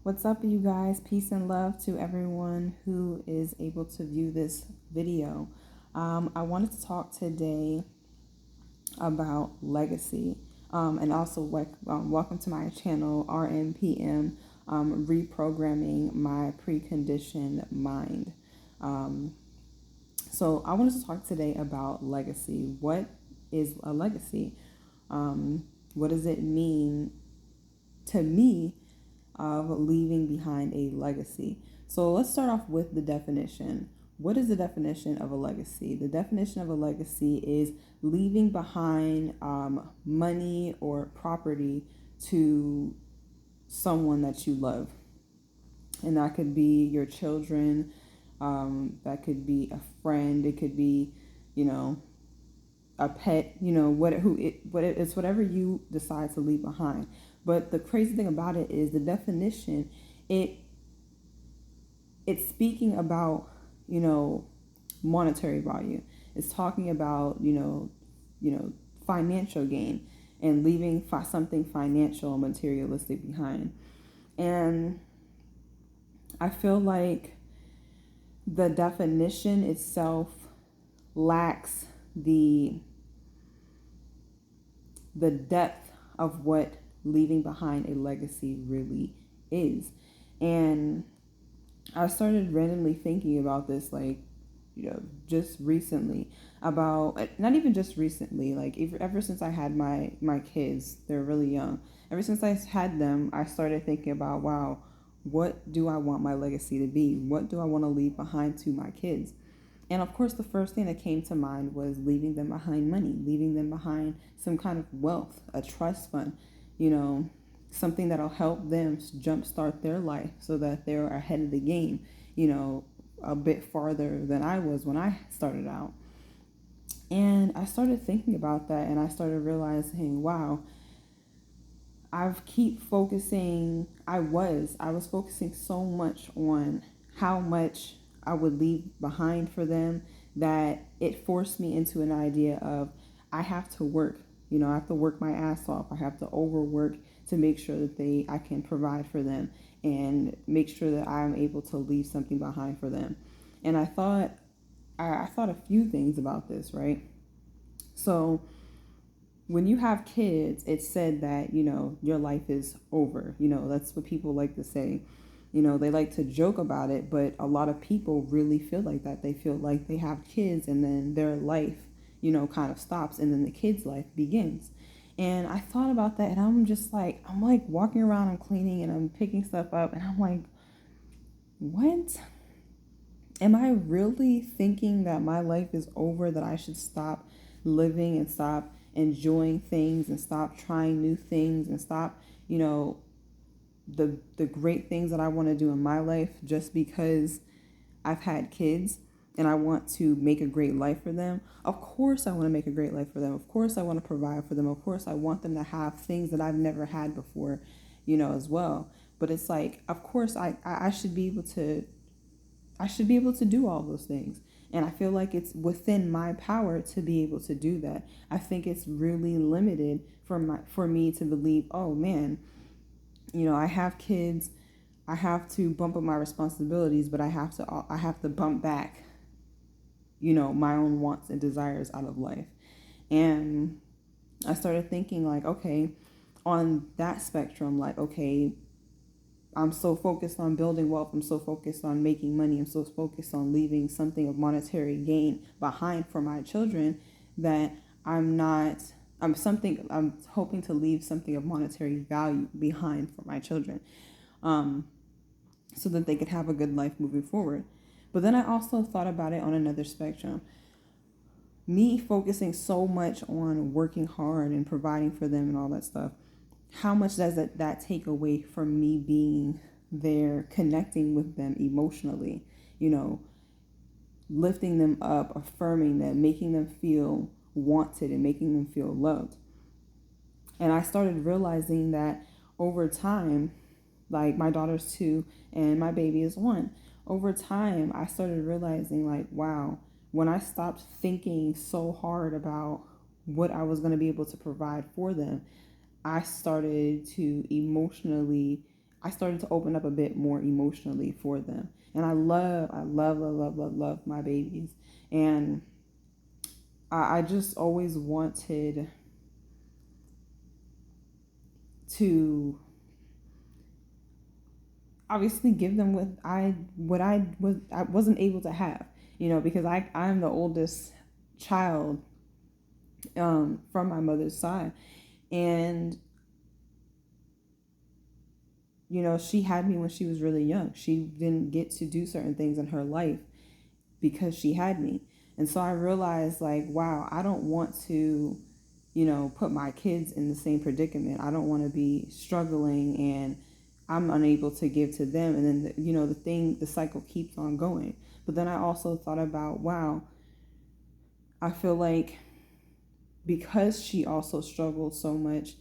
What's up, you guys? Peace and love to everyone who is able to view this video. I wanted to talk today about legacy, and also welcome to my channel, RMPM, reprogramming my preconditioned mind. Um, so I wanted to talk today about legacy. What is a legacy? What does it mean to me of leaving behind a legacy? So let's start off with the definition. What is the definition of a legacy? The definition of a legacy is leaving behind money or property to someone that you love. And that could be your children, that could be a friend, it could be, you know, a pet, it's whatever you decide to leave behind. But the crazy thing about it is the definition, it it's speaking about, monetary value. It's talking about, financial gain and leaving something financial and materialistic behind. And I feel like the definition itself lacks the depth of what leaving behind a legacy really is. And I started randomly thinking about this, just recently, about not even just recently, like ever since I had my kids. They're really young. Ever since I had them, I started thinking about, wow, what do I want my legacy to be? What do I want to leave behind to my kids? And of course, the first thing that came to mind was leaving them behind money, leaving them behind some kind of wealth, a trust fund, you know, something that'll help them jumpstart their life so that they're ahead of the game, a bit farther than I was when I started out. And I started thinking about that, and I started realizing, wow, I was focusing so much on how much I would leave behind for them that it forced me into an idea of I have to work. I have to work my ass off. I have to overwork to make sure that I can provide for them and make sure that I'm able to leave something behind for them. And I thought a few things about this, right? So when you have kids, it's said that, your life is over. That's what people like to say. They like to joke about it, but a lot of people really feel like that. They feel like they have kids and then their life, kind of stops and then the kid's life begins. And I thought about that, and I'm like walking around, I'm cleaning and I'm picking stuff up, and I'm like, what? Am I really thinking that my life is over, that I should stop living and stop enjoying things and stop trying new things and stop, the great things that I want to do in my life just because I've had kids and I want to make a great life for them? Of course I want to make a great life for them. Of course I want to provide for them. Of course I want them to have things that I've never had before, as well. But it's like, of course I should be able to do all those things. And I feel like it's within my power to be able to do that. I think it's really limited for me to believe, oh man, I have kids, I have to bump up my responsibilities, but I have to bump back, my own wants and desires out of life. And I started thinking, like, okay, on that spectrum, like, okay, I'm so focused on building wealth, I'm so focused on making money, I'm so focused on leaving something of monetary gain behind for my children that I'm hoping to leave something of monetary value behind for my children, so that they could have a good life moving forward. But then I also thought about it on another spectrum. Me focusing so much on working hard and providing for them and all that stuff, how much does that take away from me being there, connecting with them emotionally, lifting them up, affirming them, making them feel wanted and making them feel loved? And I started realizing that over time, like my daughter's 2 and my baby is 1, over time I started realizing, like, wow, when I stopped thinking so hard about what I was going to be able to provide for them, I started to emotionally I started to open up a bit more emotionally for them. And I love my babies. And I just always wanted to obviously give them I wasn't able to have, because I'm the oldest child from my mother's side. And she had me when she was really young. She didn't get to do certain things in her life because she had me. And so I realized, like, wow, I don't want to, put my kids in the same predicament. I don't want to be struggling and I'm unable to give to them. And then, the cycle keeps on going. But then I also thought about, wow, I feel like because she also struggled so much,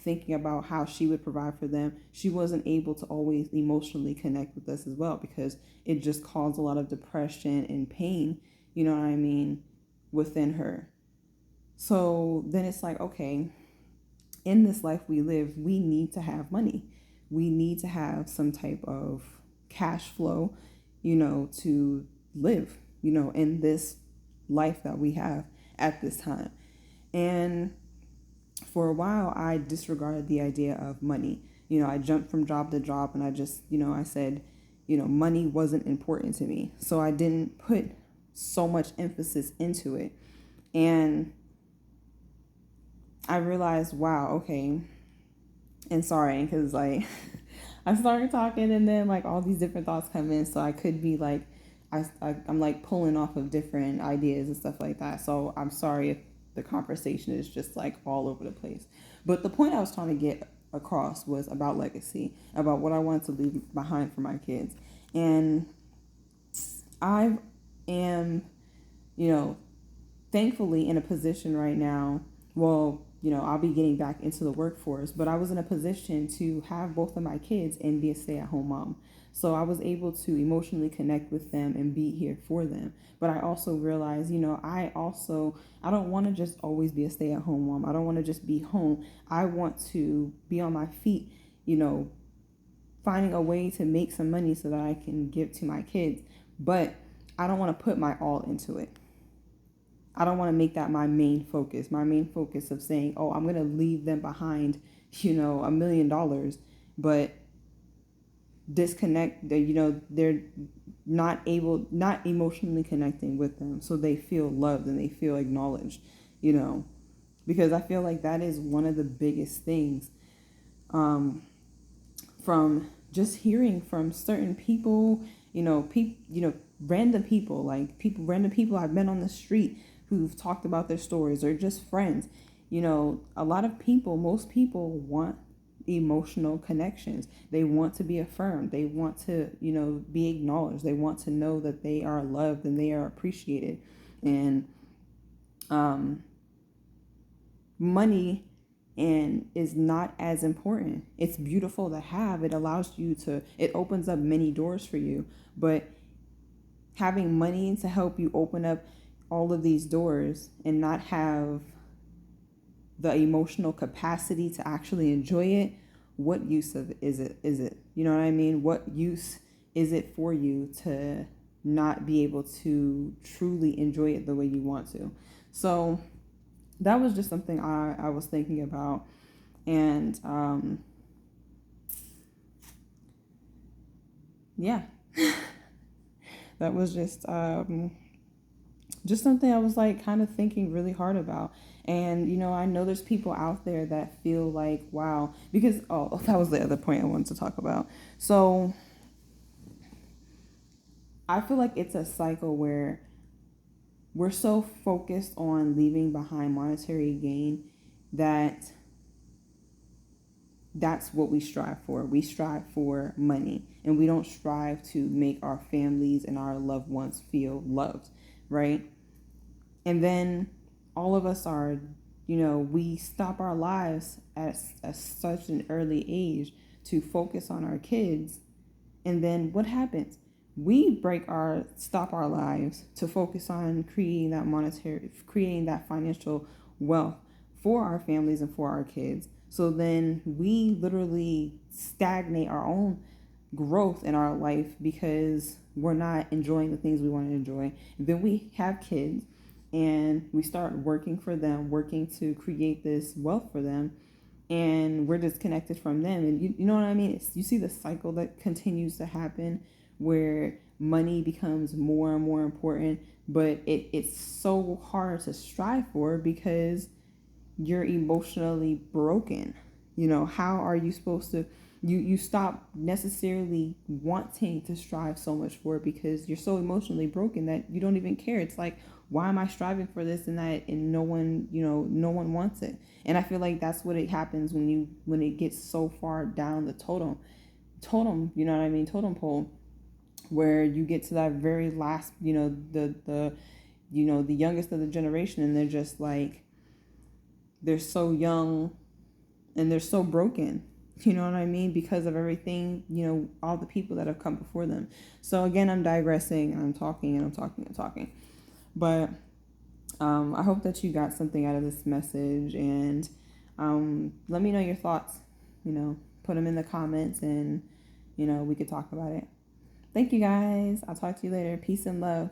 thinking about how she would provide for them, she wasn't able to always emotionally connect with us as well, because it just caused a lot of depression and pain, you know what I mean, within her. So then it's like, okay, in this life we live, we need to have money. We need to have some type of cash flow, to live, in this life that we have at this time. And for a while, I disregarded the idea of money. I jumped from job to job and I just, I said, money wasn't important to me. So I didn't put so much emphasis into it. And I realized, wow, okay. And sorry, because like I started talking and then like all these different thoughts come in. So I could be like, I'm like pulling off of different ideas and stuff like that. So I'm sorry if the conversation is just like all over the place. But the point I was trying to get across was about legacy, about what I wanted to leave behind for my kids. And I am, thankfully in a position right now. Well, I'll be getting back into the workforce, but I was in a position to have both of my kids and be a stay-at-home mom. So I was able to emotionally connect with them and be here for them. But I also realized, I don't want to just always be a stay-at-home mom. I don't want to just be home. I want to be on my feet, finding a way to make some money so that I can give to my kids. But I don't want to put my all into it. I don't want to make that my main focus. My main focus of saying, oh, I'm going to leave them behind, $1 million, but disconnect, they're not emotionally connecting with them. So they feel loved and they feel acknowledged, because I feel like that is one of the biggest things from just hearing from certain people, random people, random people I've met on the street who've talked about their stories, or just friends. A lot of people, most people want emotional connections. They want to be affirmed. They want to, be acknowledged. They want to know that they are loved and they are appreciated. And money is not as important. It's beautiful to have. It allows you to, it opens up many doors for you. But having money to help you open up all of these doors and not have the emotional capacity to actually enjoy it, what use is it? You know what I mean? What use is it for you to not be able to truly enjoy it the way you want to? So that was just something I was thinking about. And yeah, that was just something I was like kind of thinking really hard about. And, I know there's people out there that feel like, wow, because, that was the other point I wanted to talk about. So I feel like it's a cycle where we're so focused on leaving behind monetary gain that that's what we strive for. We strive for money, and we don't strive to make our families and our loved ones feel loved, right? And then all of us are, we stop our lives at such an early age to focus on our kids. And then what happens? We stop our lives to focus on creating that financial wealth for our families and for our kids. So then we literally stagnate our own growth in our life because we're not enjoying the things we want to enjoy. And then we have kids and we start working for them, working to create this wealth for them, and we're disconnected from them. And you know what I mean? You see the cycle that continues to happen where money becomes more and more important, but it's so hard to strive for because you're emotionally broken. How are you supposed to you stop necessarily wanting to strive so much for it because you're so emotionally broken that you don't even care. It's like, why am I striving for this and that, and no one wants it. And I feel like that's what it happens when it gets so far down the totem, you know what I mean, totem pole, where you get to that very last, the youngest of the generation, and they're just like, they're so young and they're so broken, you know what I mean, because of everything, all the people that have come before them. So again, I'm digressing, I'm talking and I'm talking and talking, but I hope that you got something out of this message, and let me know your thoughts, put them in the comments, and we could talk about it. Thank you guys. I'll talk to you later. Peace and love.